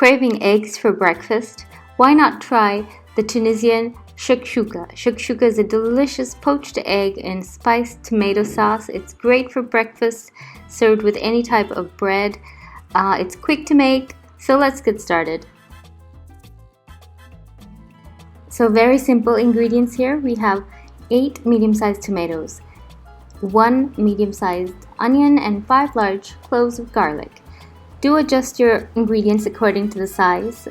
Craving eggs for breakfast? Why not try the Tunisian Shakshuka? Shakshuka is a delicious poached egg in spiced tomato sauce. It's great for breakfast, served with any type of bread. It's quick to make, so let's get started. So very simple ingredients here. We have 8 medium-sized tomatoes, 1 medium-sized onion, and 5 large cloves of garlic. Do adjust your ingredients according to the size.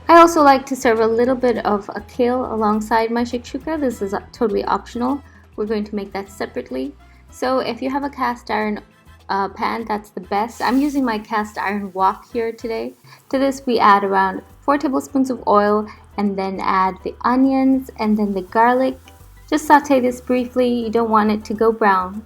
I also like to serve a little bit of a kale alongside my shakshuka. This is totally optional. We're going to make that separately. So if you have a cast iron pan, that's the best. I'm using my cast iron wok here today. To this we add around 4 tablespoons of oil and then add the onions and then the garlic. Just saute this briefly. You don't want it to go brown.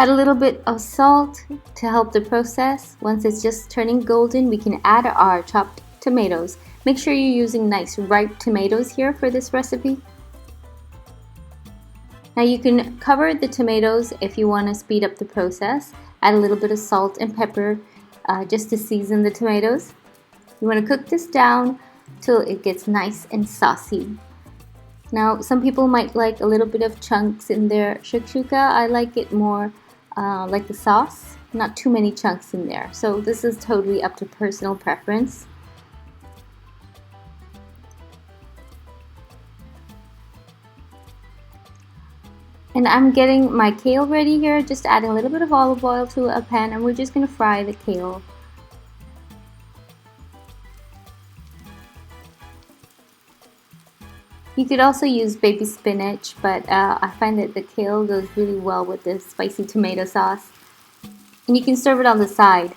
Add a little bit of salt to help the process. Once it's just turning golden, we can add our chopped tomatoes. Make sure you're using nice ripe tomatoes here for this recipe. Now you can cover the tomatoes if you want to speed up the process. Add a little bit of salt and pepper just to season the tomatoes. You want to cook this down till it gets nice and saucy. Now some people might like a little bit of chunks in their shakshuka. I like it more like the sauce, not too many chunks in there. So this is totally up to personal preference. And I'm getting my kale ready here, just adding a little bit of olive oil to a pan, and we're just going to fry the kale. You could also use baby spinach, but I find that the kale goes really well with this spicy tomato sauce. And you can serve it on the side.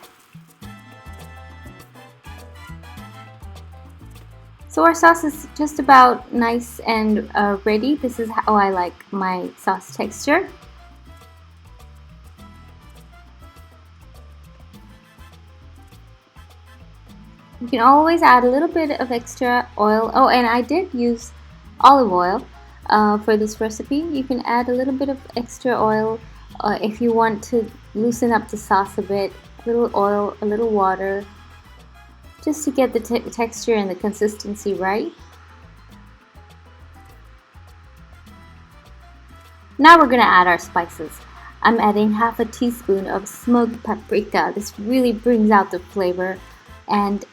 So our sauce is just about nice and ready. This is how I like my sauce texture. You can always add a little bit of extra oil. Oh, and I did use olive oil for this recipe. You can add a little bit of extra oil if you want to loosen up the sauce a bit. A little oil, a little water, just to get the texture and the consistency right. Now we're going to add our spices. I'm adding half a teaspoon of smoked paprika. This really brings out the flavor. And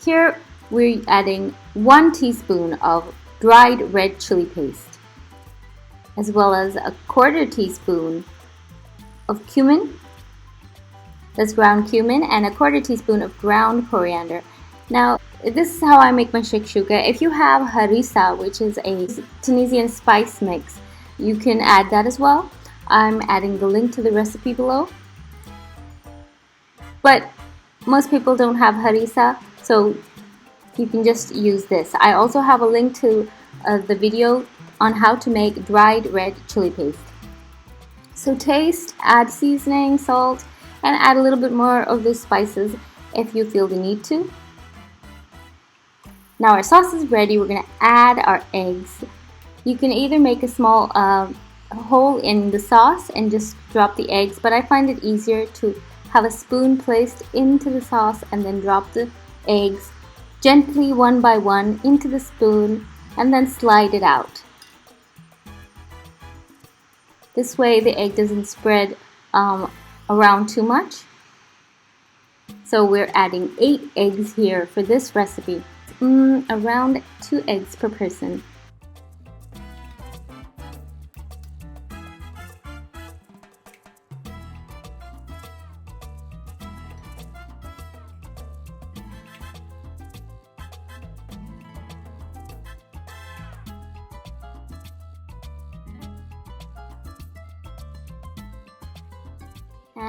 here we're adding 1 teaspoon of dried red chili paste, as well as a 1/4 teaspoon of cumin, that's ground cumin, and a 1/4 teaspoon of ground coriander. Now this is how I make my shakshuka. If you have Harissa, which is a Tunisian spice mix, you can add that as well. I'm adding the link to the recipe below. But most people don't have Harissa, so you can just use this. I also have a link to the video on how to make dried red chili paste. So taste, add seasoning, salt, and add a little bit more of the spices if you feel the need to. Now our sauce is ready. We're going to add our eggs. You can either make a small hole in the sauce and just drop the eggs, but I find it easier to have a spoon placed into the sauce and then drop the eggs gently one by one into the spoon and then slide it out. This way the egg doesn't spread around too much. So we're adding 8 eggs here for this recipe, around 2 eggs per person.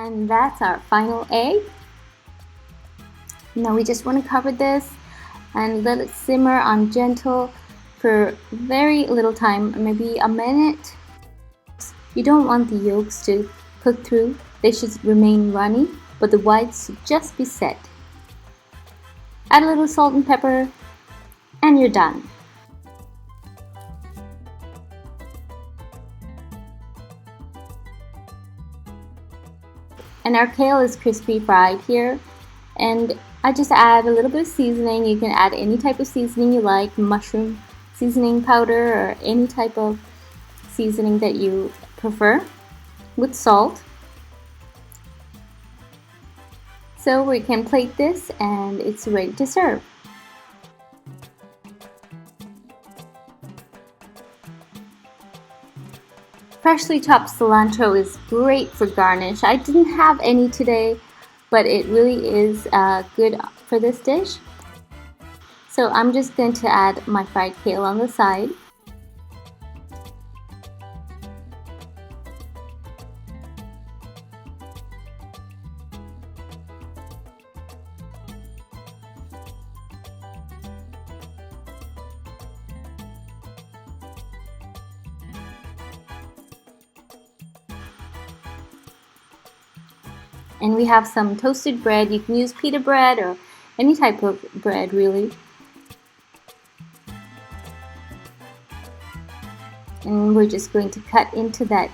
And that's our final egg. Now we just want to cover this and let it simmer on gentle for very little time, maybe a minute. You don't want the yolks to cook through. They should remain runny, but the whites should just be set. Add a little salt and pepper, and you're done. And our kale is crispy fried here. And I just add a little bit of seasoning. You can add any type of seasoning you like, mushroom seasoning powder or any type of seasoning that you prefer, with salt. So we can plate this and it's ready to serve. Freshly chopped cilantro is great for garnish. I didn't have any today, but it really is good for this dish. So I'm just going to add my fried kale on the side. And we have some toasted bread. You can use pita bread or any type of bread really. And we're just going to cut into that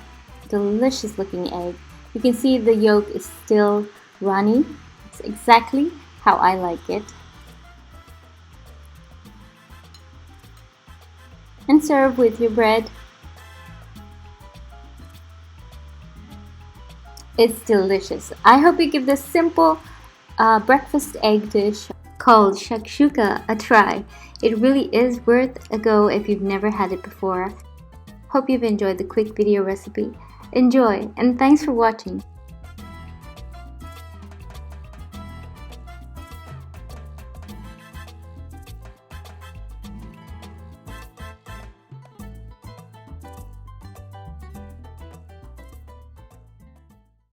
delicious looking egg. You can see the yolk is still runny. It's exactly how I like it. And serve with your bread. It's delicious. I hope you give this simple breakfast egg dish called Shakshuka a try. It really is worth a go if you've never had it before. Hope you've enjoyed the quick video recipe. Enjoy, and thanks for watching.